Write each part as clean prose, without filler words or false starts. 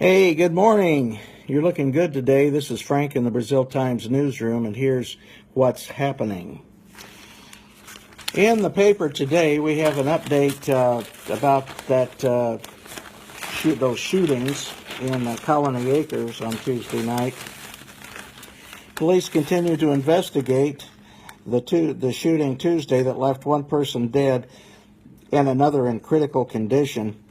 Hey, good morning. You're looking good today. This is Frank in the Brazil Times newsroom, and here's what's happening. In the paper today, we have an update about those shootings in Colony Acres on Tuesday night. Police continue to investigate the shooting Tuesday that left one person dead and another in critical condition.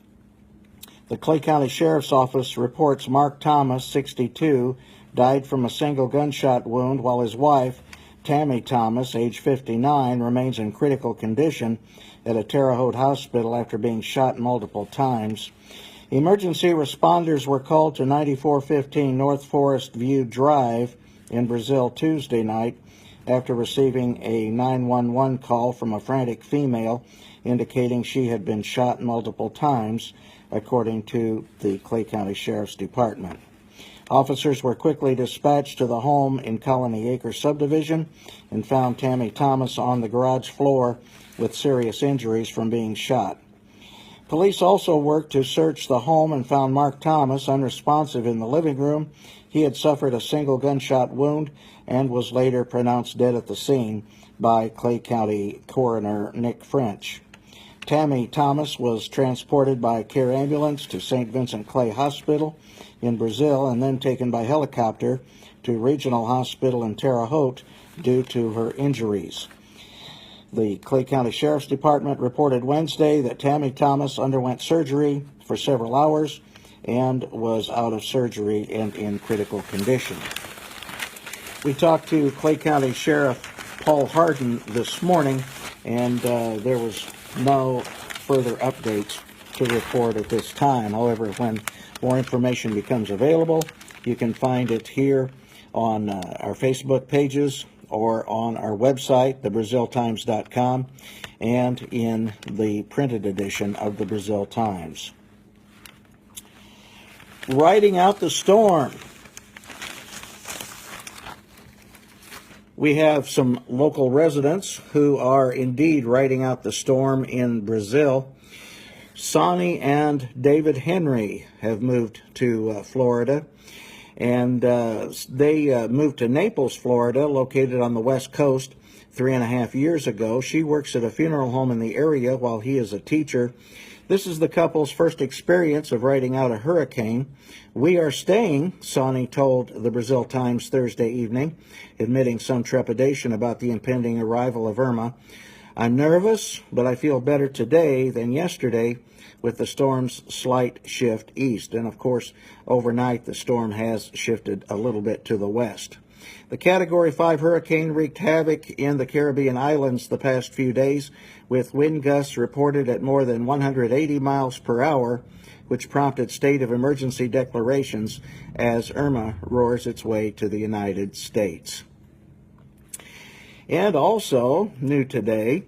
The Clay County Sheriff's Office reports Mark Thomas, 62, died from a single gunshot wound, while his wife, Tammy Thomas, age 59, remains in critical condition at a Terre Haute hospital after being shot multiple times. Emergency responders were called to 9415 North Forest View Drive in Brazil Tuesday night after receiving a 911 call from a frantic female indicating she had been shot multiple times, according to the Clay County Sheriff's Department. Officers were quickly dispatched to the home in Colony Acres subdivision and found Tammy Thomas on the garage floor with serious injuries from being shot. Police also worked to search the home and found Mark Thomas unresponsive in the living room. He had suffered a single gunshot wound and was later pronounced dead at the scene by Clay County Coroner Nick French. Tammy Thomas was transported by a care ambulance to St. Vincent Clay Hospital in Brazil and then taken by helicopter to Regional Hospital in Terre Haute due to her injuries. The Clay County Sheriff's Department reported Wednesday that Tammy Thomas underwent surgery for several hours and was out of surgery and in critical condition. We talked to Clay County Sheriff Paul Hardin this morning, and there was no further updates to report at this time. However, when more information becomes available, you can find it here on our Facebook pages or on our website, thebraziltimes.com, and in the printed edition of the Brazil Times. Riding out the storm. We have some local residents who are indeed riding out the storm in Brazil. Sonny and David Henry have moved to Florida, and they moved to Naples, Florida, located on the West Coast, 3.5 years ago. She works at a funeral home in the area while he is a teacher. This is the couple's first experience of riding out a hurricane. "We are staying," Sonny told the Brazil Times Thursday evening, admitting some trepidation about the impending arrival of Irma. "I'm nervous, but I feel better today than yesterday with the storm's slight shift east." And of course, overnight the storm has shifted a little bit to the west. The Category 5 hurricane wreaked havoc in the Caribbean islands the past few days, with wind gusts reported at more than 180 miles per hour, which prompted state of emergency declarations as Irma roars its way to the United States. And also, new today,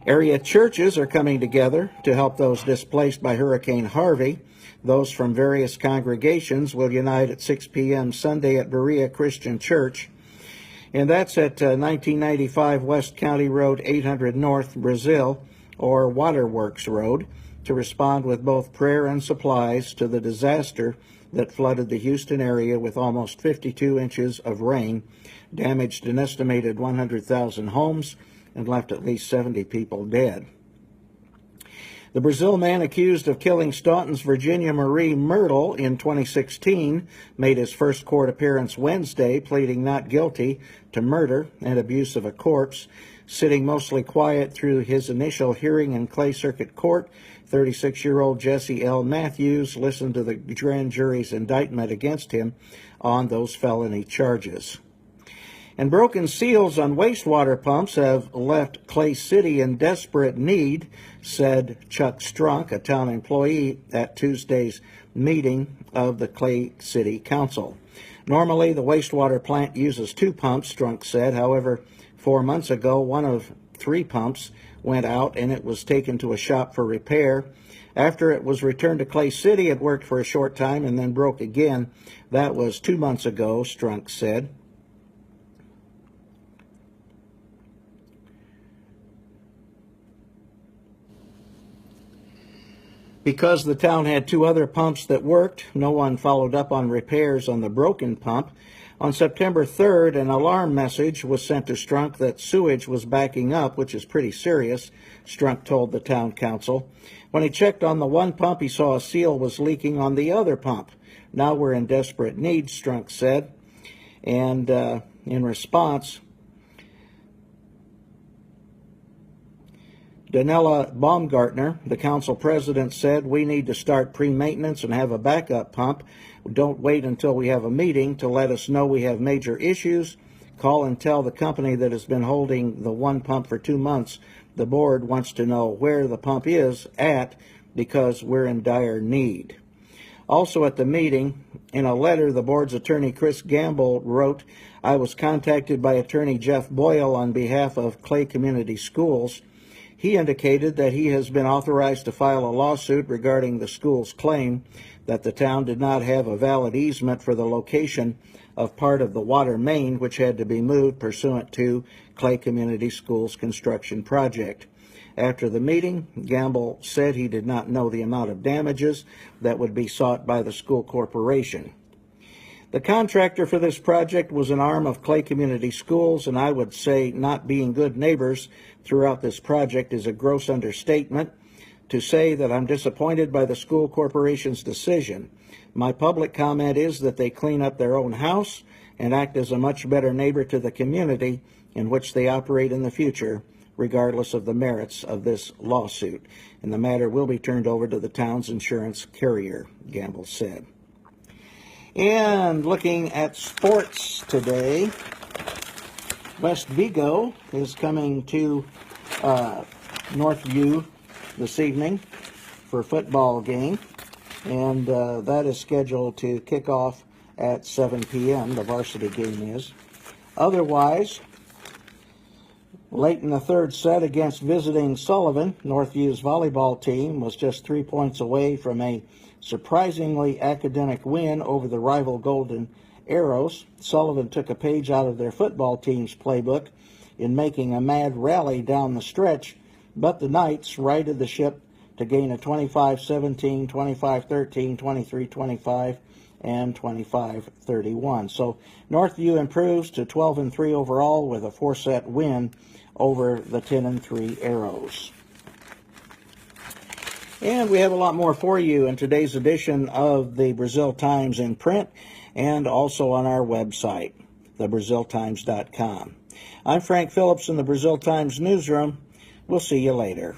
area churches are coming together to help those displaced by Hurricane Harvey. Those from various congregations will unite at 6 p.m. Sunday at Berea Christian Church, and that's at 1995 West County Road 800 North, Brazil, or Waterworks Road, to respond with both prayer and supplies to the disaster that flooded the Houston area with almost 52 inches of rain, damaged an estimated 100,000 homes, and left at least 70 people dead. The Brazil man accused of killing Staunton's Virginia Marie Myrtle in 2016 made his first court appearance Wednesday, pleading not guilty to murder and abuse of a corpse. Sitting mostly quiet through his initial hearing in Clay Circuit Court, 36-year-old Jesse L. Matthews listened to the grand jury's indictment against him on those felony charges. And broken seals on wastewater pumps have left Clay City in desperate need, said Chuck Strunk, a town employee, at Tuesday's meeting of the Clay City Council. Normally, the wastewater plant uses 2 pumps, Strunk said. However, 4 months ago, one of 3 pumps went out and it was taken to a shop for repair. After it was returned to Clay City, it worked for a short time and then broke again. That was 2 months ago, Strunk said. Because the town had 2 other pumps that worked, no one followed up on repairs on the broken pump. On September 3rd, an alarm message was sent to Strunk that sewage was backing up, which is pretty serious, Strunk told the town council. When he checked on the one pump, he saw a seal was leaking on the other pump. Now we're in desperate need, Strunk said. And in response, Danella Baumgartner, the council president, said, "We need to start pre-maintenance and have a backup pump. Don't wait until we have a meeting to let us know we have major issues. Call and tell the company that has been holding the one pump for 2 months. The board wants to know where the pump is at because we're in dire need." Also at the meeting, in a letter, the board's attorney Chris Gamble wrote, "I was contacted by attorney Jeff Boyle on behalf of Clay Community Schools. He indicated that he has been authorized to file a lawsuit regarding the school's claim that the town did not have a valid easement for the location of part of the water main, which had to be moved pursuant to Clay Community Schools construction project." After the meeting, Gamble said he did not know the amount of damages that would be sought by the school corporation. The contractor for this project was an arm of Clay Community Schools, and I would say not being good neighbors throughout this project is a gross understatement. To say that I'm disappointed by the school corporation's decision. My public comment is that they clean up their own house and act as a much better neighbor to the community in which they operate in the future, regardless of the merits of this lawsuit. And the matter will be turned over to the town's insurance carrier, Gamble said. And looking at sports today, West Vigo is coming to Northview this evening for a football game, and that is scheduled to kick off at 7 p.m., the varsity game is. Otherwise, late in the third set against visiting Sullivan, Northview's volleyball team was just 3 points away from a surprisingly academic win over the rival Golden Arrows. Sullivan took a page out of their football team's playbook in making a mad rally down the stretch, but the Knights righted the ship to gain a 25-17, 25-13, 23-25, and 25-31. So Northview improves to 12-3 overall with a 4-set win over the 10-3 Arrows. And we have a lot more for you in today's edition of the Brazil Times in print and also on our website, thebraziltimes.com. I'm Frank Phillips in the Brazil Times newsroom. We'll see you later.